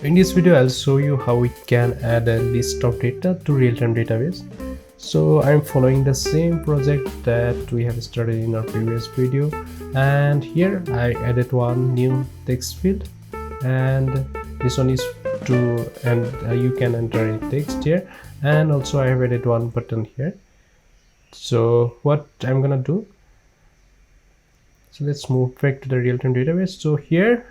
In this video, I'll show you how we can add a list of data to real-time database. So I'm following the same project that we have started in our previous video, and here I added one new text field, and this one is to, and you can enter a text here, and also I have added one button here. So what I'm gonna do, so let's move back to the real-time database. So here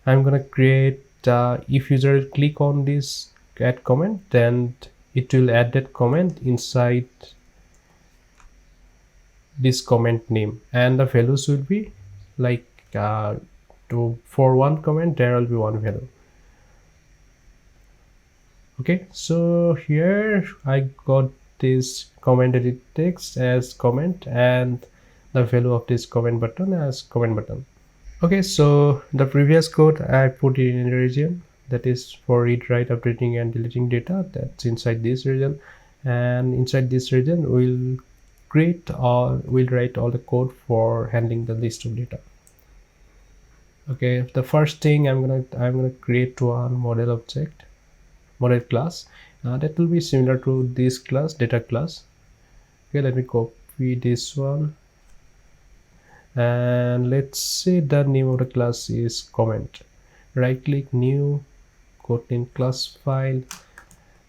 I'm gonna create if user click on this add comment, then it will add that comment inside this comment name, and the values will be like for one comment there will be one value. Okay, so here I got this comment edit text as comment and the value of this comment button as comment button. Okay, so the previous code I put it in a region that is for read, write, updating and deleting data. That's inside this region, and inside this region we'll write all the code for handling the list of data. Okay, the first thing I'm gonna create one model class that will be similar to this class, data class. Okay, let me copy this one, and let's say the name of the class is comment. Right click, new, Kotlin class file,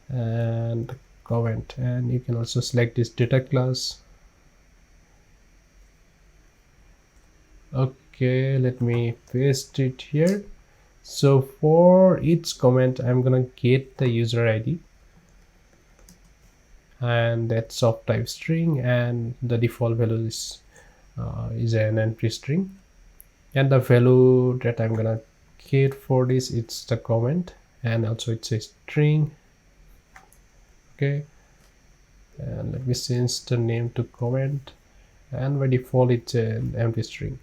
and comment, and you can also select this data class. Okay, let me paste it here. So for each comment I'm gonna get the user ID, and that's of type string, and the default value is an empty string, and the value that I'm gonna get for this, it's the comment, and also it's a string. Okay, and let me change the name to comment, and by default it's an empty string,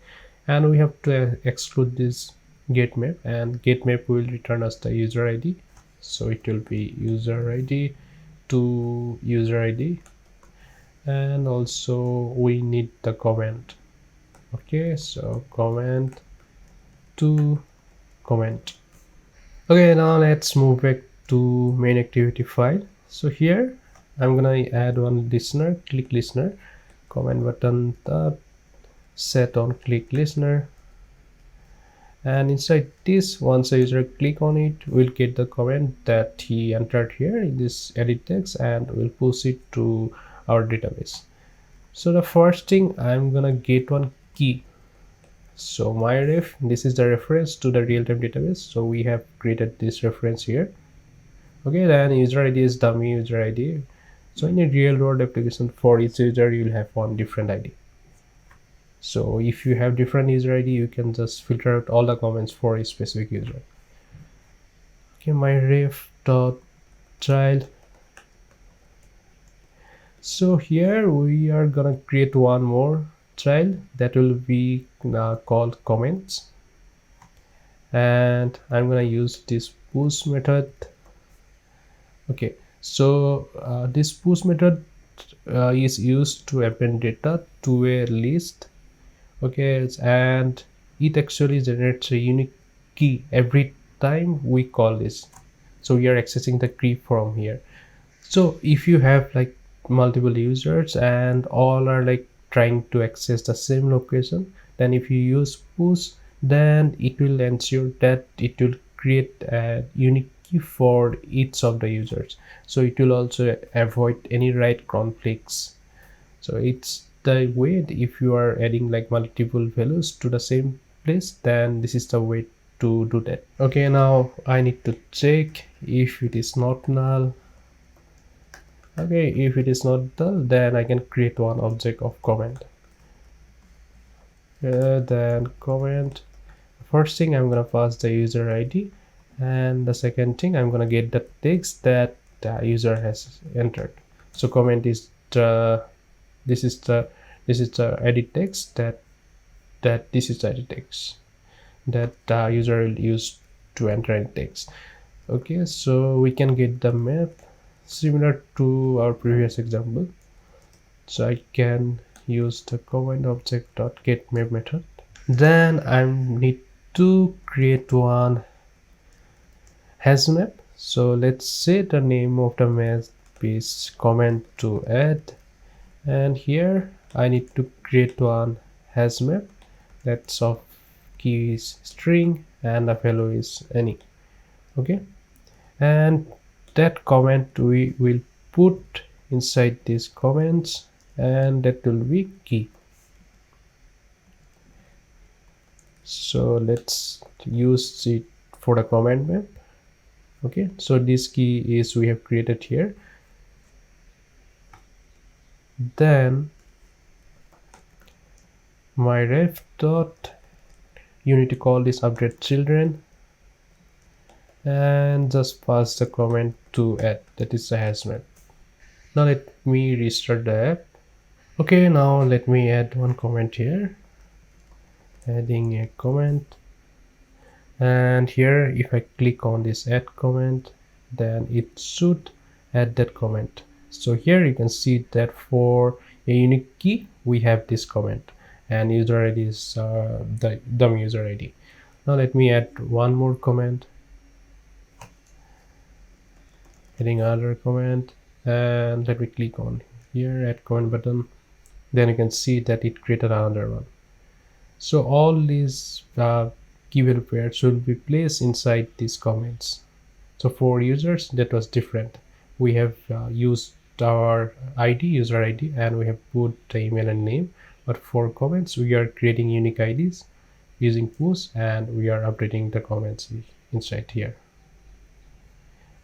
and we have to exclude this get map, and get map will return us the user ID, so it will be user ID to user ID, and also we need the comment. Okay, so comment to comment. Okay, now let's move back to main activity file. So here I'm gonna add one listener, click listener, comment button tab, set on click listener, and inside this, once a user click on it, we'll get the comment that he entered here in this edit text, and we'll push it to our database. So the first thing, I'm gonna get one key. So my ref, this is the reference to the real-time database, so we have created this reference here. Okay, then user ID is dummy user ID. So in a real world application, for each user you'll have one different ID. So if you have different user ID, you can just filter out all the comments for a specific user. Okay, my ref dot child. So here we are gonna create one more child that will be called comments, and I'm gonna use this push method. Okay, so this push method is used to append data to a list. Okay, and it actually generates a unique key every time we call this, so we are accessing the key from here. So if you have like multiple users and all are like trying to access the same location, then if you use push, then it will ensure that it will create a unique key for each of the users, so it will also avoid any write conflicts. So it's the way, if you are adding like multiple values to the same place, then this is the way to do that. Okay, now I need to check if it is not null. Okay, if it is not null, then I can create one object of comment. Then comment, first thing I'm gonna pass the user ID, and the second thing I'm gonna get the text that the user has entered. So comment is the this is the edit text that this is the edit text that the user will use to enter in text. Okay, so we can get the map similar to our previous example. So I can use the comment object dot get map method. Then I need to create one map. So let's say the name of the map is comment to add, and here I need to create one map that's of key is string and the value is any. Okay, and that comment we will put inside these comments, and that will be key. So let's use it for the comment map. Okay, so this key is we have created here. Then my ref dot, you need to call this update children and just pass the comment to add, that is the map. Now let me restart the app. Okay, now let me add one comment here, adding a comment, and here if I click on this add comment, then it should add that comment. So here you can see that for a unique key we have this comment, and user ID is the dummy user ID. Now let me add one more comment, adding another comment, and let me click on here add comment button. Then you can see that it created another one. So all these key value pairs should be placed inside these comments. So for users that was different. We have used our ID, user ID, and we have put the email and name. But for comments, we are creating unique IDs using push, and we are updating the comments inside here.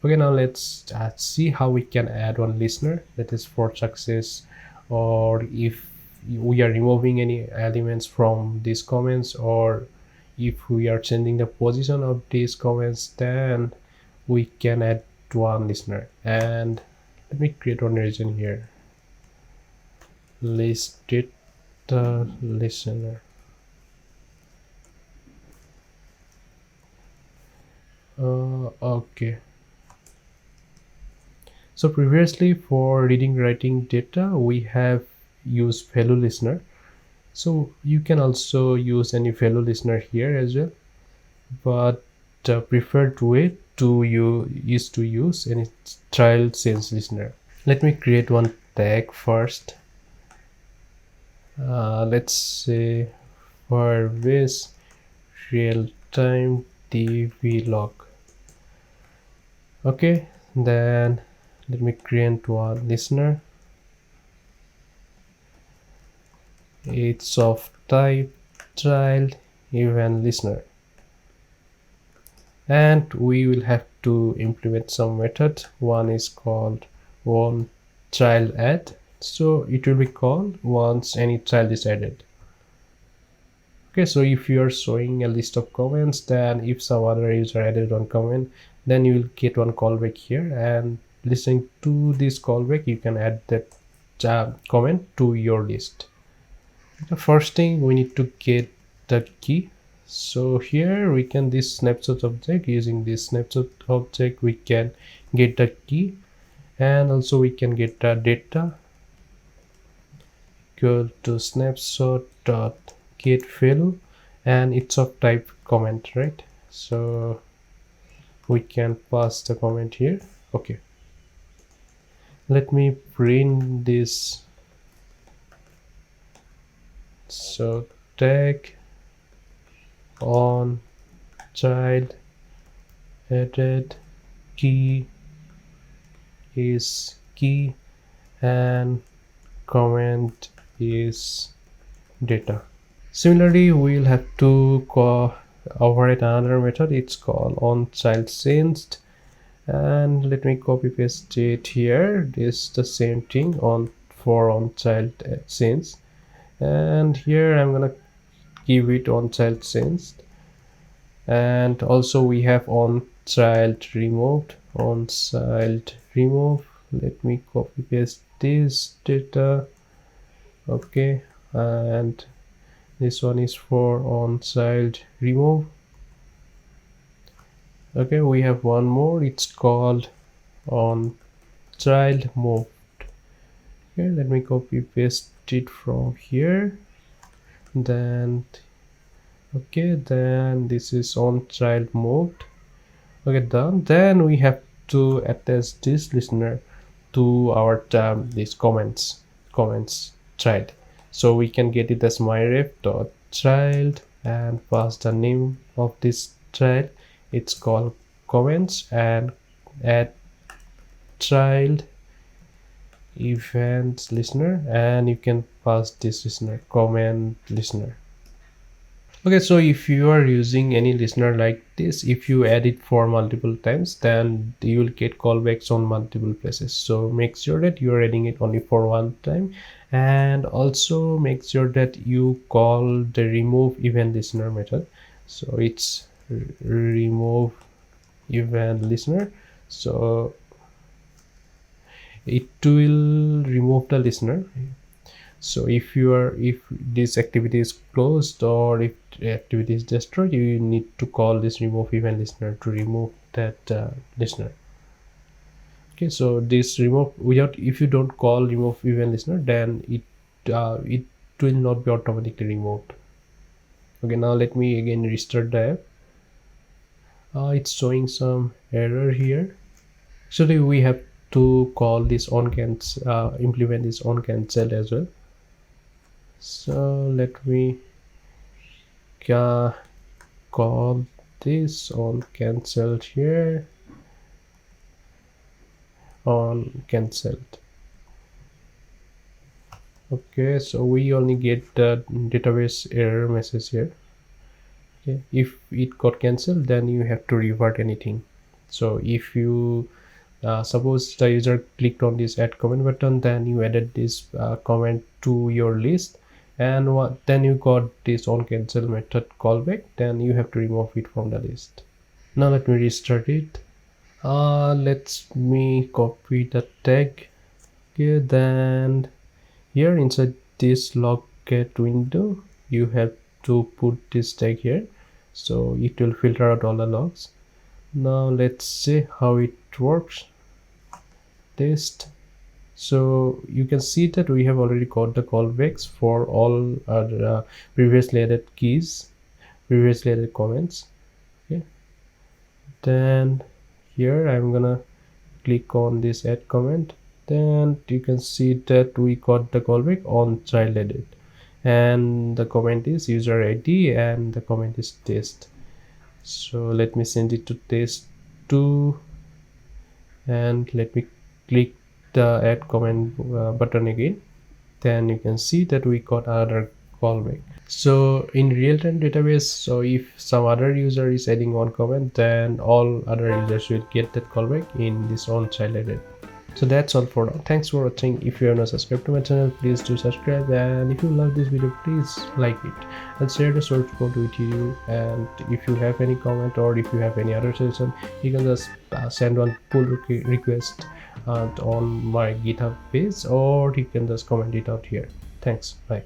Okay, now let's see how we can add one listener, that is for success, or if we are removing any elements from these comments, or if we are changing the position of these comments, then we can add one listener. And let me create one region here, list data listener. Okay, so previously for reading writing data we have used value listener, so you can also use any value listener here as well, but the preferred way to is to use any child sales listener. Let me create one tag first. Let's say Firebase Realtime DB log. Okay, then let me create one listener. It's of type child event listener, and we will have to implement some method. One is called one child add, so it will be called once any child is added. Okay, so if you are showing a list of comments, then if some other user added one comment, then you will get one callback here, and listening to this callback you can add that comment to your list. The first thing we need to get the key. So here we can this snapshot object, using this snapshot object we can get the key, and also we can get the data equal to snapshot dot get value, and it's of type comment, right? So we can pass the comment here. Okay, let me print this. So tag on child added key is key, and comment is data. Similarly, we'll have to override another method. It's called on child sensed, and let me copy paste it here. This is the same thing on child sensed, and here I'm gonna give it on child sensed, and also we have on child removed. Let me copy paste this data. Okay, and this one is for on child remove. Okay, we have one more, it's called on child moved. Okay, let me copy paste it from here. Then okay, then this is on child moved. Okay, done. Then we have to attach this listener to our this comments child. So we can get it as myref.child and pass the name of this child. It's called comments, and add child events listener, and you can pass this listener comment listener. Okay, so if you are using any listener like this, if you add it for multiple times, then you will get callbacks on multiple places. So make sure that you are adding it only for one time, and also make sure that you call the remove event listener method. So it's remove event listener. So it will remove the listener. So if this activity is closed or if the activity is destroyed, you need to call this remove event listener to remove that listener. Okay, so this remove without, if you don't call remove event listener, then it will not be automatically removed. Okay, now let me again restart the app. It's showing some error here. So we have to call this on cancel, implement this on cancel as well. So let me call this on cancelled here, on cancelled. Okay, so we only get the database error message here. Okay, if it got cancelled, then you have to revert anything. So if you suppose the user clicked on this add comment button, then you added this comment to your list, and then you got this on cancel method callback, then you have to remove it from the list. Now let me restart it. Let me copy the tag. Okay, then here inside this logget window, you have to put this tag here, so it will filter out all the logs. Now let's see how it works. Test. So you can see that we have already got the callbacks for all our previously added keys, previously added comments. Okay, then here I'm gonna click on this add comment, then you can see that we got the callback on child edit, and the comment is user ID and the comment is test. So let me send it to test2, and let me click the add comment button again. Then you can see that we got another callback. So in real-time database, so if some other user is adding one comment, then all other users will get that callback in this on child edit. So that's all for now. Thanks for watching. If you have not subscribed to my channel, please do subscribe, and if you love this video, please like it and share the source code with you. And if you have any comment or if you have any other suggestion, you can just send one pull request on my GitHub page, or you can just comment it out here. Thanks. Bye.